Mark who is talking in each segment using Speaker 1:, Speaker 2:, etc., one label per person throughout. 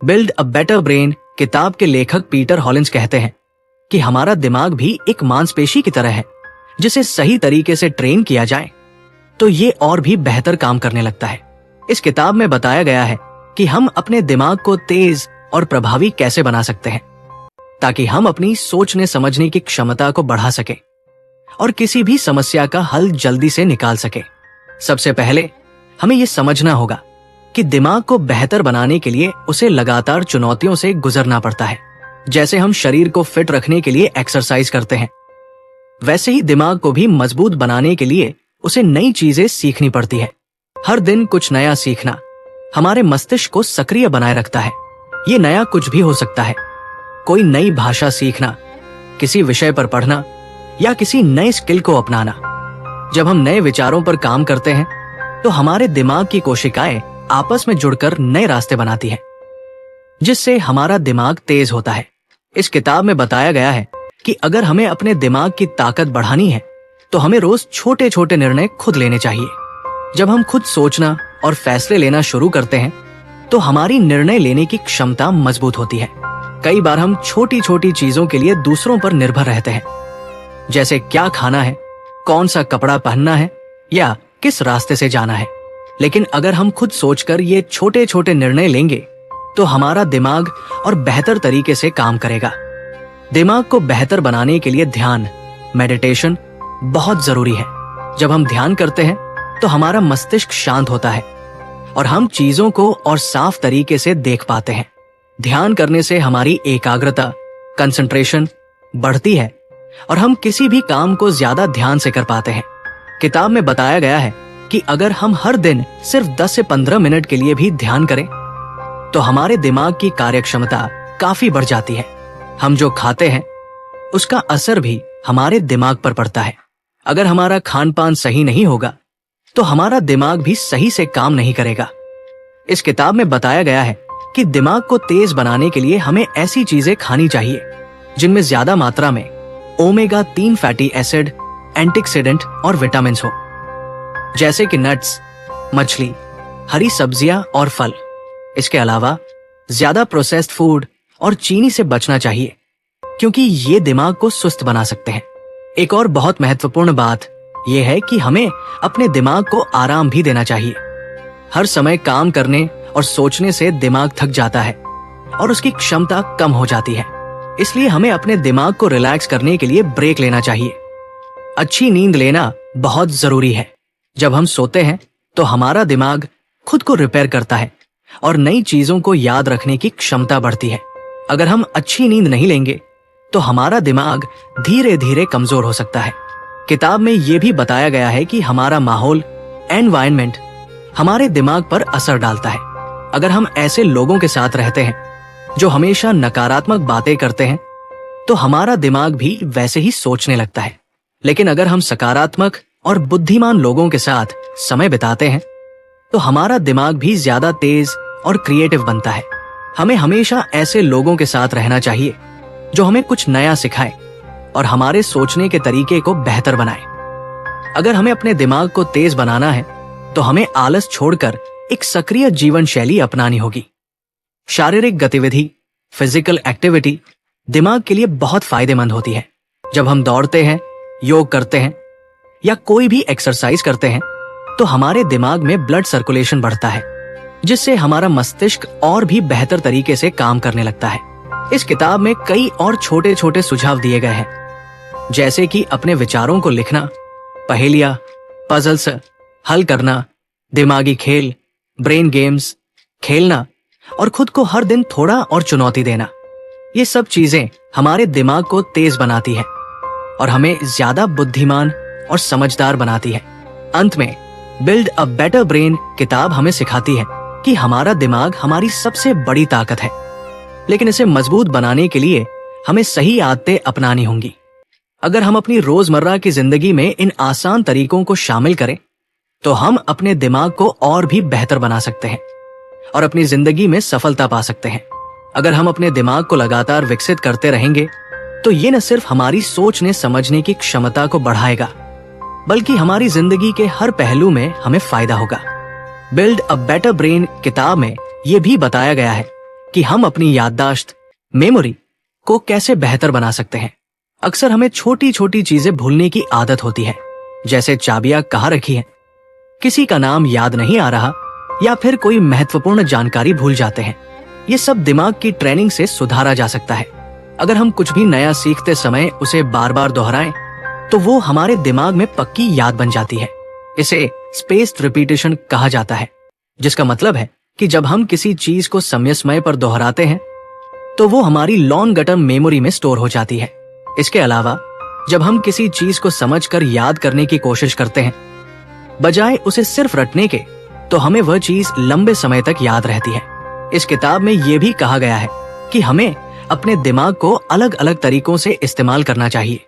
Speaker 1: Build a better brain किताब के लेखक पीटर हॉलिंस कहते हैं कि हमारा दिमाग भी एक मांसपेशी की तरह है, जिसे सही तरीके से ट्रेन किया जाए तो ये और भी बेहतर काम करने लगता है। इस किताब में बताया गया है कि हम अपने दिमाग को तेज और प्रभावी कैसे बना सकते हैं ताकि हम अपनी सोचने समझने की क्षमता को बढ़ा सके और किसी भी समस्या का हल जल्दी से निकाल सके। सबसे पहले हमें यह समझना होगा कि दिमाग को बेहतर बनाने के लिए उसे लगातार चुनौतियों से गुजरना पड़ता है। जैसे हम शरीर को फिट रखने के लिए एक्सरसाइज करते हैं, वैसे ही दिमाग को भी मजबूत बनाने के लिए उसे नई चीजें सीखनी पड़ती है। हर दिन कुछ नया सीखना हमारे मस्तिष्क को सक्रिय बनाए रखता है। ये नया कुछ भी हो सकता है, कोई नई भाषा सीखना, किसी विषय पर पढ़ना या किसी नए स्किल को अपनाना। जब हम नए विचारों पर काम करते हैं तो हमारे दिमाग की कोशिकाएं आपस में जुड़कर नए रास्ते बनाती हैं, जिससे हमारा दिमाग तेज होता है। इस किताब में बताया गया है कि अगर हमें अपने दिमाग की ताकत बढ़ानी है तो हमें रोज छोटे छोटे निर्णय खुद लेने चाहिए। जब हम खुद सोचना और फैसले लेना शुरू करते हैं तो हमारी निर्णय लेने की क्षमता मजबूत होती है। कई बार हम छोटी छोटी चीजों के लिए दूसरों पर निर्भर रहते हैं, जैसे क्या खाना है, कौन सा कपड़ा पहनना है या किस रास्ते से जाना है। लेकिन अगर हम खुद सोचकर ये छोटे छोटे निर्णय लेंगे तो हमारा दिमाग और बेहतर तरीके से काम करेगा। दिमाग को बेहतर बनाने के लिए ध्यान, मेडिटेशन बहुत जरूरी है। जब हम ध्यान करते हैं तो हमारा मस्तिष्क शांत होता है और हम चीजों को और साफ तरीके से देख पाते हैं। ध्यान करने से हमारी एकाग्रता, कंसंट्रेशन बढ़ती है और हम किसी भी काम को ज्यादा ध्यान से कर पाते हैं। किताब में बताया गया है कि अगर हम हर दिन सिर्फ 10 से 15 मिनट के लिए भी ध्यान करें तो हमारे दिमाग की कार्यक्षमता काफी बढ़ जाती है। हम जो खाते हैं उसका असर भी हमारे दिमाग पर पड़ता है। अगर हमारा खान पान सही नहीं होगा तो हमारा दिमाग भी सही से काम नहीं करेगा। इस किताब में बताया गया है कि दिमाग को तेज बनाने के लिए हमें ऐसी चीजें खानी चाहिए जिनमें ज्यादा मात्रा में ओमेगा 3 फैटी एसिड, एंटीऑक्सीडेंट और विटामिन हो, जैसे कि नट्स, मछली, हरी सब्जियां और फल। इसके अलावा ज्यादा प्रोसेस्ड फूड और चीनी से बचना चाहिए, क्योंकि ये दिमाग को सुस्त बना सकते हैं। एक और बहुत महत्वपूर्ण बात यह है कि हमें अपने दिमाग को आराम भी देना चाहिए। हर समय काम करने और सोचने से दिमाग थक जाता है और उसकी क्षमता कम हो जाती है। इसलिए हमें अपने दिमाग को रिलैक्स करने के लिए ब्रेक लेना चाहिए। अच्छी नींद लेना बहुत जरूरी है। जब हम सोते हैं तो हमारा दिमाग खुद को रिपेयर करता है और नई चीजों को याद रखने की क्षमता बढ़ती है। अगर हम अच्छी नींद नहीं लेंगे तो हमारा दिमाग धीरे धीरे कमजोर हो सकता है। किताब में यह भी बताया गया है कि हमारा माहौल, एनवायरनमेंट हमारे दिमाग पर असर डालता है। अगर हम ऐसे लोगों के साथ रहते हैं जो हमेशा नकारात्मक बातें करते हैं तो हमारा दिमाग भी वैसे ही सोचने लगता है। लेकिन अगर हम सकारात्मक और बुद्धिमान लोगों के साथ समय बिताते हैं तो हमारा दिमाग भी ज्यादा तेज और क्रिएटिव बनता है। हमें हमेशा ऐसे लोगों के साथ रहना चाहिए जो हमें कुछ नया सिखाए और हमारे सोचने के तरीके को बेहतर बनाए। अगर हमें अपने दिमाग को तेज बनाना है तो हमें आलस छोड़कर एक सक्रिय जीवन शैली अपनानी होगी। शारीरिक गतिविधि, फिजिकल एक्टिविटी दिमाग के लिए बहुत फायदेमंद होती है। जब हम दौड़ते हैं, योग करते हैं या कोई भी एक्सरसाइज करते हैं तो हमारे दिमाग में ब्लड सर्कुलेशन बढ़ता है, जिससे हमारा मस्तिष्क और भी बेहतर तरीके से काम करने लगता है। इस किताब में कई और छोटे छोटे सुझाव दिए गए हैं, जैसे कि अपने विचारों को लिखना, पहेलियां, पजल्स हल करना, दिमागी खेल, ब्रेन गेम्स खेलना और खुद को हर दिन थोड़ा और चुनौती देना। ये सब चीजें हमारे दिमाग को तेज बनाती है और हमें ज्यादा बुद्धिमान और समझदार बनाती है। अंत में बिल्ड अ बेटर ब्रेन किताब हमें सिखाती है कि हमारा दिमाग हमारी सबसे बड़ी ताकत है, लेकिन इसे मजबूत बनाने के लिए हमें सही आदतें अपनानी होंगी। अगर हम अपनी रोजमर्रा की जिंदगी में इन आसान तरीकों को शामिल करें तो हम अपने दिमाग को और भी बेहतर बना सकते हैं और अपनी जिंदगी में सफलता पा सकते हैं। अगर हम अपने दिमाग को लगातार विकसित करते रहेंगे तो ये न सिर्फ हमारी सोचने समझने की क्षमता को बढ़ाएगा, बल्कि हमारी जिंदगी के हर पहलू में हमें फायदा होगा। बिल्ड अ बेटर ब्रेन किताब में यह भी बताया गया है कि हम अपनी याददाश्त, मेमोरी को कैसे बेहतर बना सकते हैं। अक्सर हमें छोटी छोटी चीजें भूलने की आदत होती है, जैसे चाबियां कहाँ रखी हैं, किसी का नाम याद नहीं आ रहा, या फिर कोई महत्वपूर्ण जानकारी भूल जाते हैं। ये सब दिमाग की ट्रेनिंग से सुधारा जा सकता है। अगर हम कुछ भी नया सीखते समय उसे बार बार दोहराएं, तो वो हमारे दिमाग में पक्की याद बन जाती है। इसे स्पेस्ड रिपीटेशन कहा जाता है, जिसका मतलब है कि जब हम किसी चीज को समय समय पर दोहराते हैं, तो वो हमारी लॉन्ग टर्म मेमोरी में स्टोर हो जाती है। इसके अलावा जब हम किसी चीज को समझकर याद करने की कोशिश करते हैं, बजाय उसे सिर्फ रटने के, तो हमें वह चीज लंबे समय तक याद रहती है। इस किताब में यह भी कहा गया है कि हमें अपने दिमाग को अलग अलग तरीकों से इस्तेमाल करना चाहिए।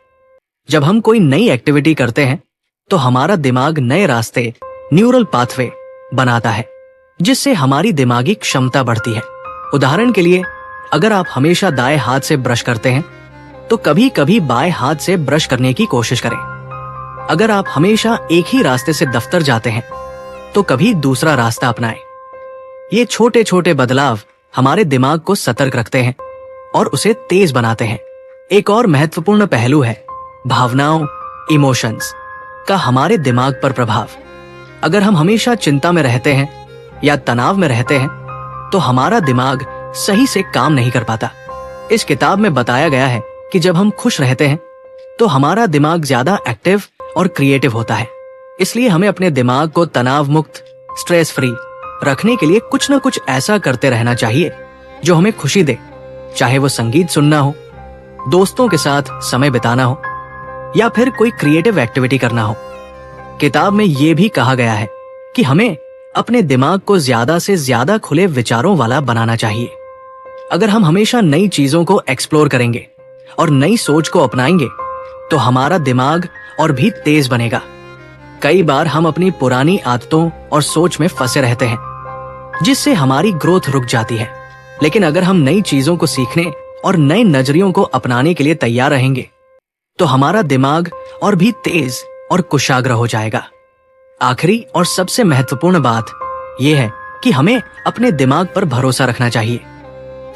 Speaker 1: जब हम कोई नई एक्टिविटी करते हैं, तो हमारा दिमाग नए रास्ते, न्यूरल पाथवे बनाता है, जिससे हमारी दिमागी क्षमता बढ़ती है। उदाहरण के लिए, अगर आप हमेशा दाएं हाथ से ब्रश करते हैं, तो कभी कभी बाएं हाथ से ब्रश करने की कोशिश करें। अगर आप हमेशा एक ही रास्ते से दफ्तर जाते हैं, तो कभी दूसरा रास्ता अपनाएं। ये छोटे छोटे बदलाव हमारे दिमाग को सतर्क रखते हैं और उसे तेज बनाते हैं। एक और महत्वपूर्ण पहलू है भावनाओं, इमोशंस का हमारे दिमाग पर प्रभाव। अगर हम हमेशा चिंता में रहते हैं या तनाव में रहते हैं, तो हमारा दिमाग सही से काम नहीं कर पाता। इस किताब में बताया गया है कि जब हम खुश रहते हैं, तो हमारा दिमाग ज्यादा एक्टिव और क्रिएटिव होता है। इसलिए हमें अपने दिमाग को तनाव मुक्त, स्ट्रेस फ्री रखने के लिए कुछ न कुछ ऐसा करते रहना चाहिए जो हमें खुशी दे, चाहे वो संगीत सुनना हो, दोस्तों के साथ समय बिताना हो, या फिर कोई क्रिएटिव एक्टिविटी करना हो। किताब में यह भी कहा गया है कि हमें अपने दिमाग को ज्यादा से ज्यादा खुले विचारों वाला बनाना चाहिए। अगर हम हमेशा नई चीजों को एक्सप्लोर करेंगे और नई सोच को अपनाएंगे, तो हमारा दिमाग और भी तेज बनेगा। कई बार हम अपनी पुरानी आदतों और सोच में फंसे रहते हैं, जिससे हमारी ग्रोथ रुक जाती है। लेकिन अगर हम नई चीजों को सीखने और नए नजरियों को अपनाने के लिए तैयार रहेंगे, तो हमारा दिमाग और भी तेज और कुशाग्र हो जाएगा। आखिरी और सबसे महत्वपूर्ण बात यह है कि हमें अपने दिमाग पर भरोसा रखना चाहिए।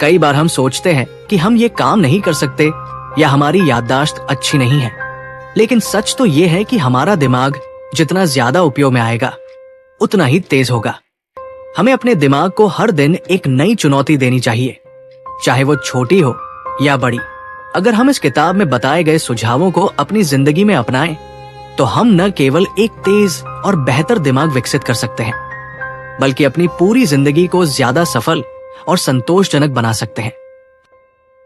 Speaker 1: कई बार हम सोचते हैं कि हम ये काम नहीं कर सकते या हमारी याददाश्त अच्छी नहीं है, लेकिन सच तो ये है कि हमारा दिमाग जितना ज्यादा उपयोग में आएगा, उतना ही तेज होगा। हमें अपने दिमाग को हर दिन एक नई चुनौती देनी चाहिए, चाहे वो छोटी हो या बड़ी। अगर हम इस किताब में बताए गए सुझावों को अपनी जिंदगी में अपनाएं, तो हम न केवल एक तेज और बेहतर दिमाग विकसित कर सकते हैं, बल्कि अपनी पूरी जिंदगी को ज्यादा सफल और संतोषजनक बना सकते हैं।